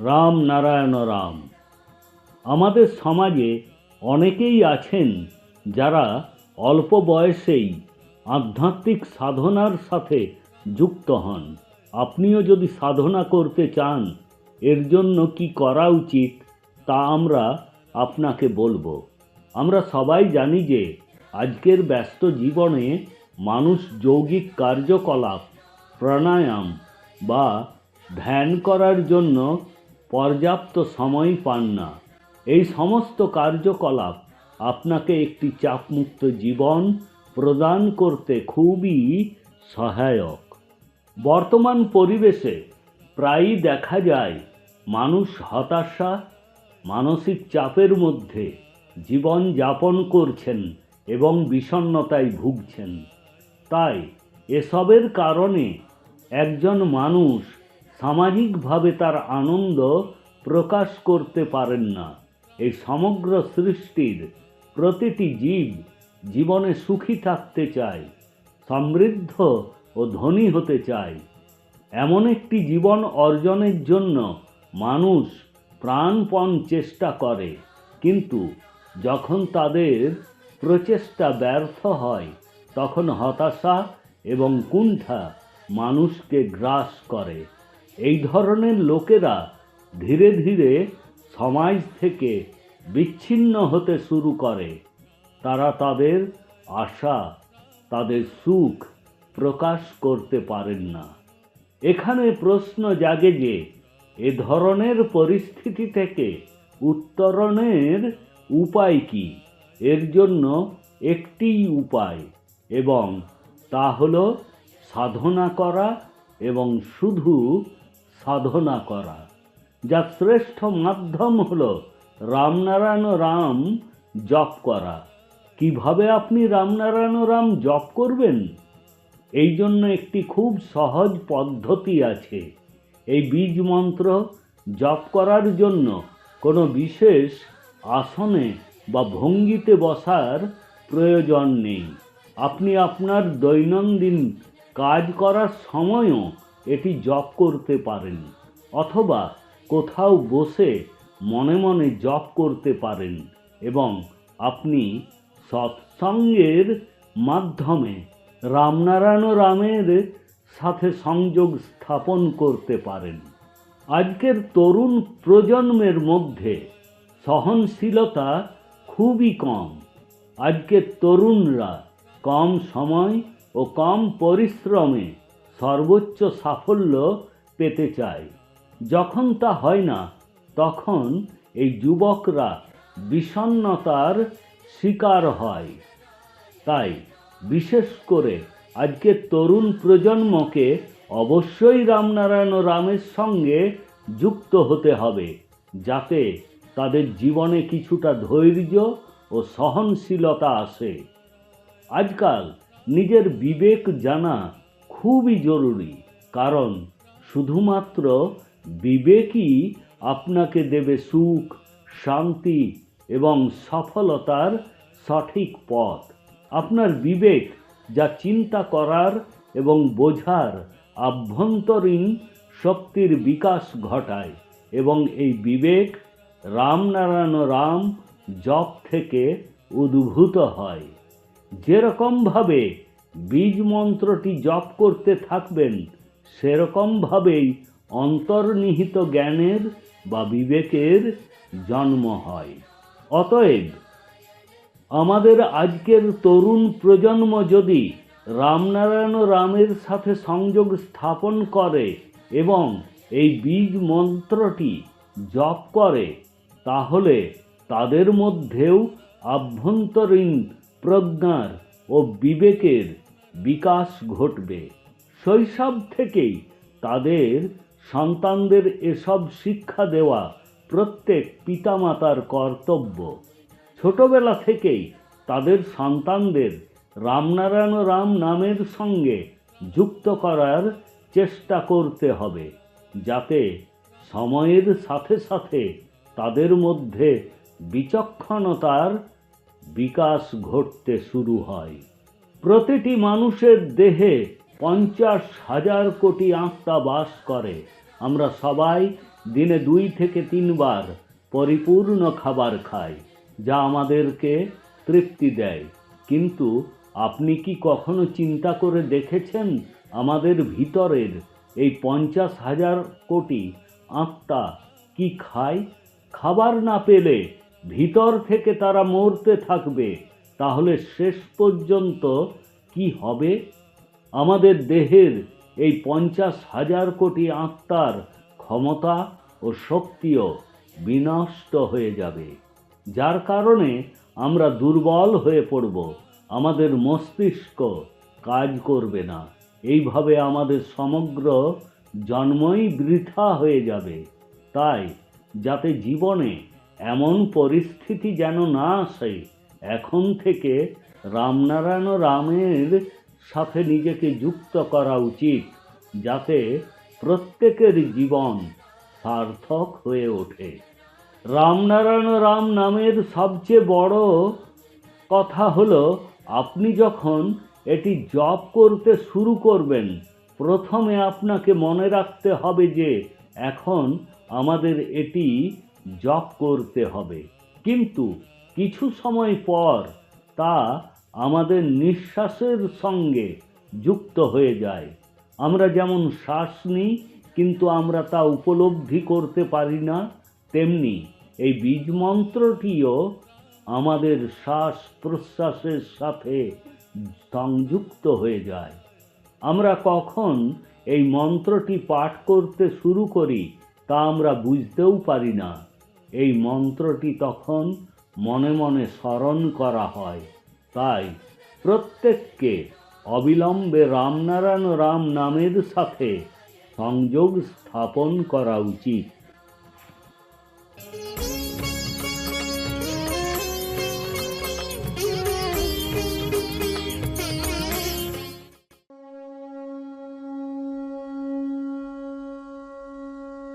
রাম নারায়ণ রাম। আমাদের সমাজে অনেকেই আছেন যারা অল্প বয়সেই আধ্যাত্মিক সাধনার সাথে যুক্ত হন। আপনিও যদি সাধনা করতে চান, এর জন্য কি করা উচিত তা আমরা আপনাকে বলবো। আমরা সবাই জানি যে আজকের ব্যস্ত জীবনে মানুষ যৌগিক কার্যকলাপ, প্রাণায়াম বা ধ্যান করার জন্য পর্যাপ্ত সময় পান না। এই সমস্ত কার্যকলাপ আপনাকে একটি চাপমুক্ত জীবন প্রদান করতে খুবই সহায়ক। বর্তমান পরিবেশে প্রায়ই দেখা যায় মানুষ হতাশা, মানসিক চাপের মধ্যে জীবন যাপন করছেন এবং বিষণ্ণতায় ভুগছেন। তাই এসবের কারণে একজন মানুষ সামাজিকভাবে তার আনন্দ প্রকাশ করতে পারেন না। এই সমগ্র সৃষ্টির প্রতিটি জীব জীবনে সুখী থাকতে চায়, সমৃদ্ধ ও ধনী হতে চায়। এমন একটি জীবন অর্জনের জন্য মানুষ প্রাণপণ চেষ্টা করে, কিন্তু যখন তাদের প্রচেষ্টা ব্যর্থ হয় তখন হতাশা এবং কুণ্ঠা মানুষকে গ্রাস করে। এই ধরনের লোকেরা ধীরে ধীরে সমাজ থেকে বিচ্ছিন্ন হতে শুরু করে। তারা তাদের আশা, তাদের সুখ প্রকাশ করতে পারেন না। এখানে প্রশ্ন জাগে যে এ ধরনের পরিস্থিতি থেকে উত্তরণের উপায় কি? এর জন্য একটিই উপায়, এবং তা হলো সাধনা করা, এবং শুধু সাধনা করা। যার শ্রেষ্ঠ মাধ্যম হলো রামনারায়ণ রাম জপ করা। কিভাবে আপনি রামনারায়ণ রাম জপ করবেন? এই জন্য একটি খুব সহজ পদ্ধতি আছে। এই বীজ মন্ত্র জপ করার জন্য কোনো বিশেষ আসনে বা ভঙ্গিতে বসার প্রয়োজন নেই। আপনি আপনার দৈনন্দিন কাজ করার সময়ও এটি জপ করতে পারেন, অথবা কোথাও বসে মনে মনে জপ করতে পারেন, এবং আপনি সৎসঙ্গের মাধ্যমে রামনারায়ণ রামের সাথে সংযোগ স্থাপন করতে পারেন। আজকের তরুণ প্রজন্মের মধ্যে সহনশীলতা খুবই কম। আজকের তরুণরা কম সময় ও কম পরিশ্রমে সর্বোচ্চ সাফল্য পেতে চায়। যখন তা হয় না, তখন এই যুবকরা বিষণ্ণতার শিকার হয়। তাই বিশেষ করে আজকের তরুণ প্রজন্মকে অবশ্যই রামনারায়ণ রামের সঙ্গে যুক্ত হতে হবে, যাতে তাদের জীবনে কিছুটা ধৈর্য ও সহনশীলতা আসে। আজকাল নিজের বিবেক জানা খুবই জরুরি, কারণ শুধুমাত্র বিবেকই আপনাকে দেবে সুখ, শান্তি এবং সফলতার সঠিক পথ। আপনার বিবেক যা চিন্তা করার এবং বোঝার আভ্যন্তরীণ শক্তির বিকাশ ঘটায়, এবং এই বিবেক রামনারায়ণ রাম জপ থেকে উদ্ভূত হয়। যেরকমভাবে বীজ মন্ত্রটি জপ করতে থাকবেন, সেরকমভাবেই অন্তর্নিহিত জ্ঞানের বা বিবেকের জন্ম হয়। অতএব আমাদের আজকের তরুণ প্রজন্ম যদি রামনারায়ণ রামের সাথে সংযোগ স্থাপন করে এবং এই বীজ মন্ত্রটি জপ করে, তাহলে তাদের মধ্যেও আভ্যন্তরীণ প্রজ্ঞার ও বিবেকের বিকাশ ঘটবে। শৈশব থেকেই তাদের সন্তানদের এসব শিক্ষা দেওয়া প্রত্যেক পিতামাতার কর্তব্য। ছোটবেলা থেকেই তাদের সন্তানদের রামনারায়ণ রাম নামের সঙ্গে যুক্ত করার চেষ্টা করতে হবে, যাতে সময়ের সাথে সাথে তাদের মধ্যে বিচক্ষণতার বিকাশ ঘটতে শুরু হয়। প্রতিটি মানুষের দেহে 50,000 কোটি আত্মা বাস করে। আমরা সবাই দিনে 2 থেকে 3 বার পরিপূর্ণ খাবার খাই, যা আমাদেরকে তৃপ্তি দেয়। কিন্তু আপনি কি কখনো চিন্তা করে দেখেছেন আমাদের ভিতরের এই 50,000 কোটি আত্মা কি খায়? খাবার না পেলে ভিতর থেকে তারা মরতে থাকবে। তাহলে শেষ পর্যন্ত কি হবে? আমাদের দেহের এই 50,000 কোটি আত্মার ক্ষমতা ও শক্তিও বিনষ্ট হয়ে যাবে, যার কারণে আমরা দুর্বল হয়ে পড়ব। আমাদের মস্তিষ্ক কাজ করবে না। এইভাবে আমাদের সমগ্র জন্মই বৃথা হয়ে যাবে। তাই যাতে জীবনে এমন পরিস্থিতি যেন না আসে, এখন থেকে রামনারায়ণ রামের সাথে নিজেকে যুক্ত করা উচিত, যাতে প্রত্যেকের জীবন সার্থক হয়ে ওঠে। রামনারায়ণ রাম নামের সবচেয়ে বড় কথা হলো, আপনি যখন এটি জপ করতে শুরু করবেন, প্রথমে আপনাকে মনে রাখতে হবে যে এখন আমাদের এটি জপ করতে হবে। কিন্তু কিছু সময় পর তা আমাদের নিঃশ্বাসের সঙ্গে যুক্ত হয়ে যায়। আমরা যেমন শ্বাস নিই কিন্তু আমরা তা উপলব্ধি করতে পারি না, তেমনি এই বীজ মন্ত্রটিও আমাদের শ্বাস প্রশ্বাসের সাথে সংযুক্ত হয়ে যায়। আমরা কখন এই মন্ত্রটি পাঠ করতে শুরু করি তা আমরা বুঝতেও পারি না। এই মন্ত্রটি তখন মনে মনে স্মরণ করা হয়। তাই প্রত্যেককে অবিলম্বে রামনারায়ণ রাম নামের সাথে সংযোগ স্থাপন করা উচিত।